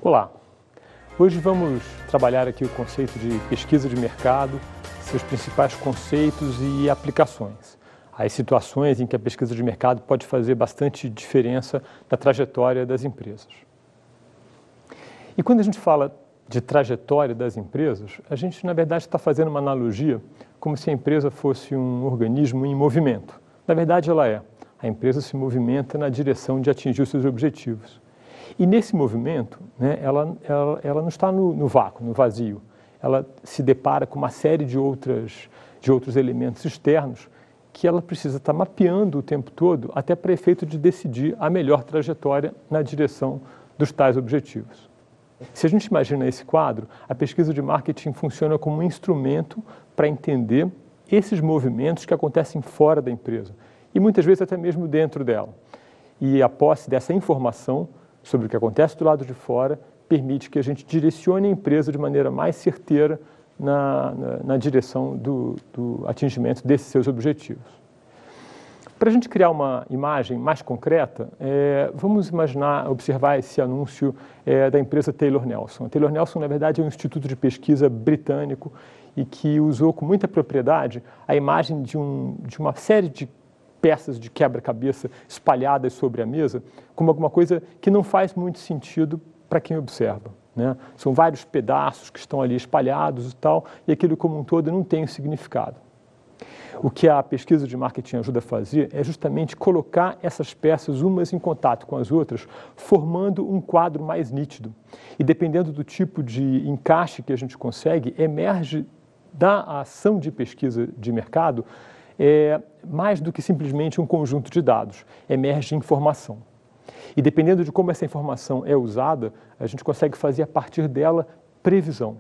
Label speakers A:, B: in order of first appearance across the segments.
A: Olá! Hoje vamos trabalhar aqui o conceito de pesquisa de mercado, seus principais conceitos e aplicações. As situações em que a pesquisa de mercado pode fazer bastante diferença na trajetória das empresas. E quando a gente fala de trajetória das empresas, a gente na verdade está fazendo uma analogia como se a empresa fosse um organismo em movimento. Na verdade ela é. A empresa se movimenta na direção de atingir os seus objetivos. E nesse movimento, né, ela não está no vácuo, no vazio. Ela se depara com uma série de outros elementos externos que ela precisa estar mapeando o tempo todo até para efeito de decidir a melhor trajetória na direção dos tais objetivos. Se a gente imagina esse quadro, a pesquisa de marketing funciona como um instrumento para entender esses movimentos que acontecem fora da empresa e muitas vezes até mesmo dentro dela. E a posse dessa informação sobre o que acontece do lado de fora permite que a gente direcione a empresa de maneira mais certeira na direção do atingimento desses seus objetivos. Para a gente criar uma imagem mais concreta, vamos observar esse anúncio da empresa Taylor Nelson. A Taylor Nelson, na verdade, é um instituto de pesquisa britânico e que usou com muita propriedade a imagem de uma série de peças de quebra-cabeça espalhadas sobre a mesa, como alguma coisa que não faz muito sentido para quem observa, né? São vários pedaços que estão ali espalhados e tal, e aquilo como um todo não tem um significado. O que a pesquisa de marketing ajuda a fazer é justamente colocar essas peças umas em contato com as outras, formando um quadro mais nítido. E dependendo do tipo de encaixe que a gente consegue, emerge da ação de pesquisa de mercado mais do que simplesmente um conjunto de dados, emerge informação. E dependendo de como essa informação é usada, a gente consegue fazer a partir dela previsão,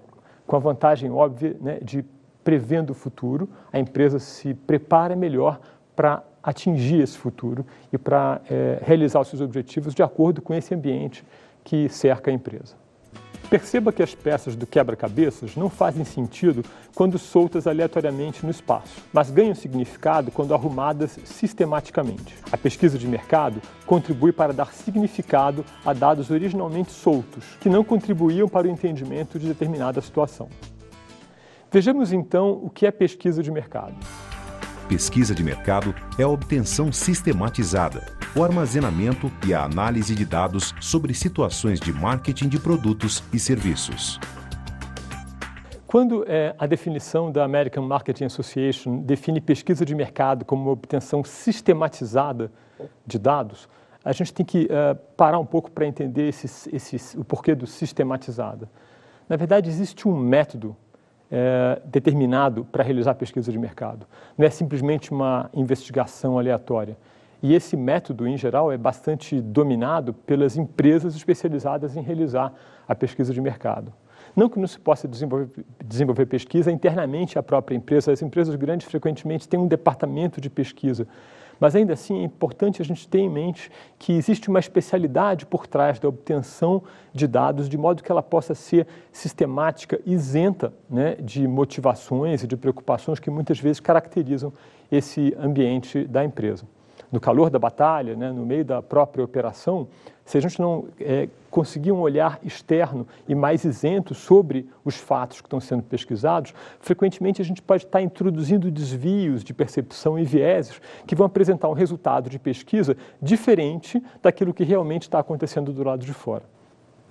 A: com a vantagem óbvia, né, de prevendo o futuro, a empresa se prepara melhor para atingir esse futuro e para realizar os seus objetivos de acordo com esse ambiente que cerca a empresa. Perceba que as peças do quebra-cabeças não fazem sentido quando soltas aleatoriamente no espaço, mas ganham significado quando arrumadas sistematicamente. A pesquisa de mercado contribui para dar significado a dados originalmente soltos, que não contribuíam para o entendimento de determinada situação. Vejamos então o que é pesquisa de mercado.
B: Pesquisa de mercado é a obtenção sistematizada, o armazenamento e a análise de dados sobre situações de marketing de produtos e serviços.
A: Quando a definição da American Marketing Association define pesquisa de mercado como uma obtenção sistematizada de dados, a gente tem que parar um pouco para entender o porquê do sistematizada. Na verdade, existe um método determinado para realizar pesquisa de mercado. Não é simplesmente uma investigação aleatória. E esse método, em geral, é bastante dominado pelas empresas especializadas em realizar a pesquisa de mercado. Não que não se possa desenvolver pesquisa internamente à própria empresa. As empresas grandes frequentemente têm um departamento de pesquisa. Mas ainda assim é importante a gente ter em mente que existe uma especialidade por trás da obtenção de dados, de modo que ela possa ser sistemática, isenta, né, de motivações e de preocupações que muitas vezes caracterizam esse ambiente da empresa. No calor da batalha, né, no meio da própria operação, se a gente não conseguir um olhar externo e mais isento sobre os fatos que estão sendo pesquisados, frequentemente a gente pode estar introduzindo desvios de percepção e vieses que vão apresentar um resultado de pesquisa diferente daquilo que realmente está acontecendo do lado de fora.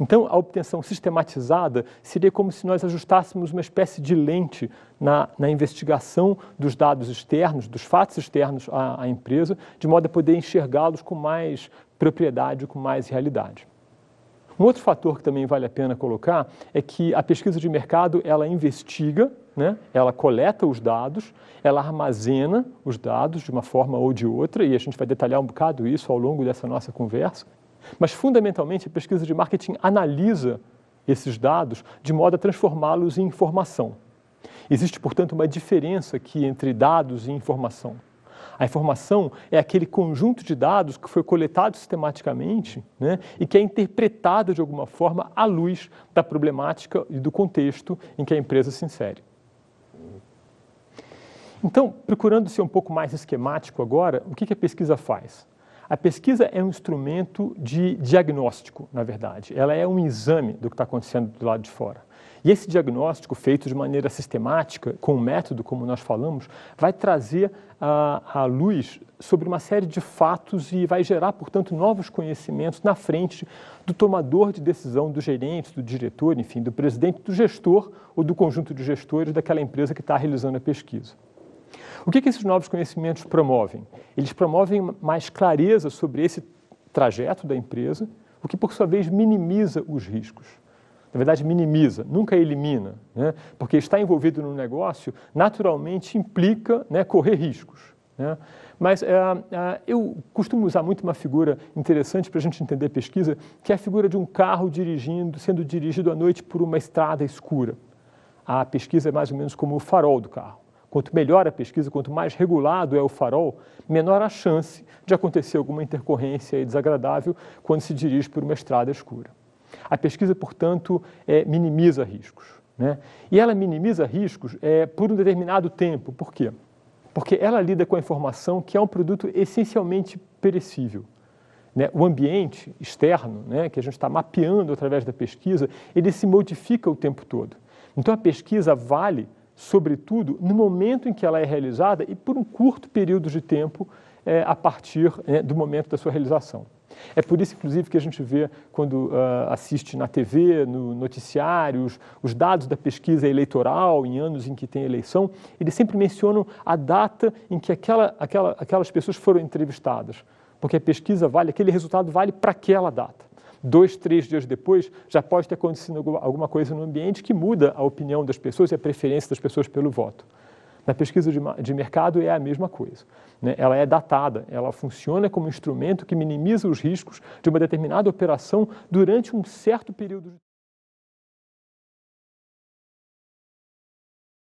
A: Então, a obtenção sistematizada seria como se nós ajustássemos uma espécie de lente na investigação dos dados externos, dos fatos externos à empresa, de modo a poder enxergá-los com mais propriedade, com mais realidade. Um outro fator que também vale a pena colocar é que a pesquisa de mercado, ela investiga, né? Ela coleta os dados, ela armazena os dados de uma forma ou de outra, e a gente vai detalhar um bocado isso ao longo dessa nossa conversa. Mas, fundamentalmente, a pesquisa de marketing analisa esses dados de modo a transformá-los em informação. Existe, portanto, uma diferença aqui entre dados e informação. A informação é aquele conjunto de dados que foi coletado sistematicamente, né, e que é interpretado de alguma forma à luz da problemática e do contexto em que a empresa se insere. Então, procurando ser um pouco mais esquemático agora, o que a pesquisa faz? A pesquisa é um instrumento de diagnóstico, na verdade. Ela é um exame do que está acontecendo do lado de fora. E esse diagnóstico, feito de maneira sistemática, com um método, como nós falamos, vai trazer a luz sobre uma série de fatos e vai gerar, portanto, novos conhecimentos na frente do tomador de decisão, do gerente, do diretor, enfim, do presidente, do gestor ou do conjunto de gestores daquela empresa que está realizando a pesquisa. O que esses novos conhecimentos promovem? Eles promovem mais clareza sobre esse trajeto da empresa, o que, por sua vez, minimiza os riscos. Na verdade, minimiza, nunca elimina, né? Porque estar envolvido no negócio naturalmente implica, né, correr riscos, né? Mas eu costumo usar muito uma figura interessante para a gente entender pesquisa, que é a figura de um carro sendo dirigido à noite por uma estrada escura. A pesquisa é mais ou menos como o farol do carro. Quanto melhor a pesquisa, quanto mais regulado é o farol, menor a chance de acontecer alguma intercorrência desagradável quando se dirige por uma estrada escura. A pesquisa, portanto, minimiza riscos, né? E ela minimiza riscos por um determinado tempo. Por quê? Porque ela lida com a informação que é um produto essencialmente perecível, né? O ambiente externo, né, que a gente está mapeando através da pesquisa, ele se modifica o tempo todo. Então, a pesquisa vale, sobretudo, no momento em que ela é realizada e por um curto período de tempo a partir do momento da sua realização. É por isso, inclusive, que a gente vê, quando assiste na TV, no noticiários, os dados da pesquisa eleitoral, em anos em que tem eleição, eles sempre mencionam a data em que aquelas pessoas foram entrevistadas, porque a pesquisa vale, aquele resultado vale para aquela data. 2, 3 dias depois, já pode ter acontecido alguma coisa no ambiente que muda a opinião das pessoas e a preferência das pessoas pelo voto. Na pesquisa de mercado é a mesma coisa, né? Ela é datada, ela funciona como instrumento que minimiza os riscos de uma determinada operação durante um certo período de tempo.